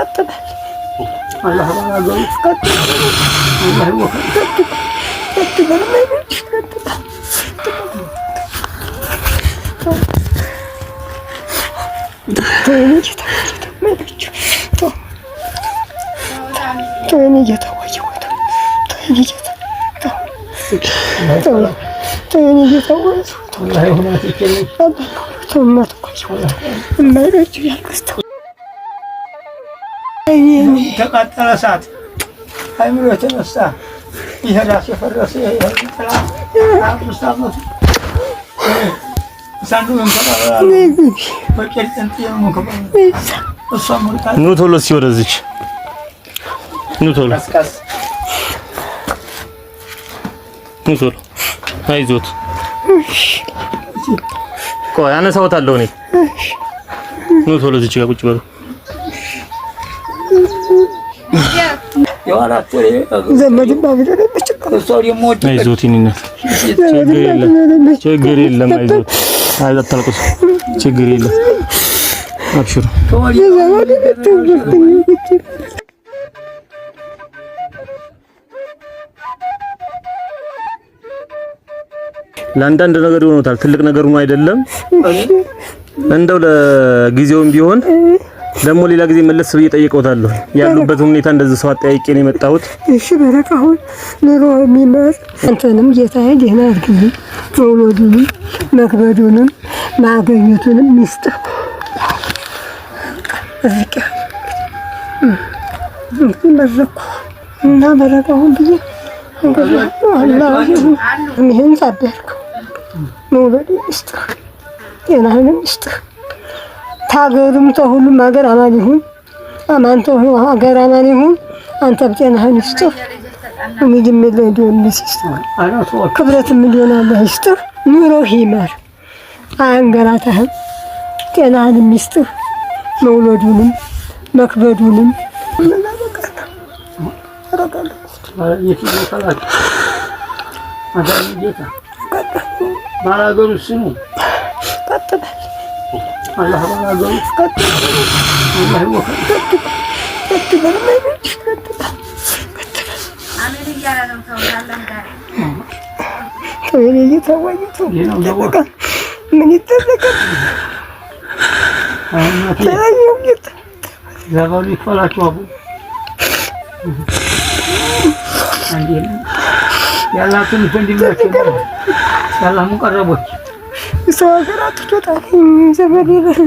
ቀጥል አላህ ባላገው ቀጥል አላህ ወከል ቀጥል ለማይበጅ ቀጥል ተቃጠለ እሳት አይምሮ የተነሳ ይሄ ራስ የፈረሰ ጥላ አምስት ዓመት ሳንዱን ተባባለ በቀል እንጥየው መከባለ እሷም ወጣ ኑ ቶሎ ሲወረዝች ኑ ቶሎ ኑ ቶሎ አይዞት ቆይ አነሳውታለሁ እኔ ኑ ቶሎ እዚህ ጋር ቁጭ በሉ የዋላት ዘመድ ባብደረ በችግር የሞት አይዞት ይንነት ችግር የለም አይዞት አታልቅሱ ችግር የለም አብሽሩ ለአንዳንድ ነገር ይሆናል ትልቅ ነገር ሆኖ አይደለም እንደው ለጊዜውም ቢሆን ደግሞ ሌላ ጊዜ መለስ ብዬ ጠይቀውታለሁ ያሉበት ሁኔታ እንደዚህ ሰው አጠያይቄ ነው የመጣሁት እሺ በረካው ኑሮ የሚመር አንተንም ጌታዬ ደህና አድርግልኝ መውለዱንም መክበዱንም ማገኘቱንም ሚስጥር እዚቀ መረኩ እና በረካውን ብዬ አላህ ይህን ታበርኩ መውለድ ሚስጥር ጤናህንም ሚስጥር ታገሩም ተሁሉም ሀገር አማን ይሁን አማንተ ሀገር አማን ይሁን አንተም ጤናህን ይስጥህ ምንም ለዶን ይስጥህ ክብረት ሚሊዮን አላህ ይስጥህ ኑሮህ ይመር አንገላታህም ጤናህን ይስጥህ መውለዱንም መክበዱንም ባላገሩ ስሙ ቀጥል አላህ ባላገሩ ቀጥል አላህ ወከል ቀጥል ለማይበጅ ቀጥል አሜን ይያላ ነው ተውላላህ ጋር ተወይኔ ተወይቶ ምን ይተዘከ ታዩት ዘባሉ ይፈላችሁ አቡ አንዴ ያላቱን ፈንዲላችሁ ሰላም ቀረቦች ሰው ሀገራት ተጣጣ ዘመድ ይበል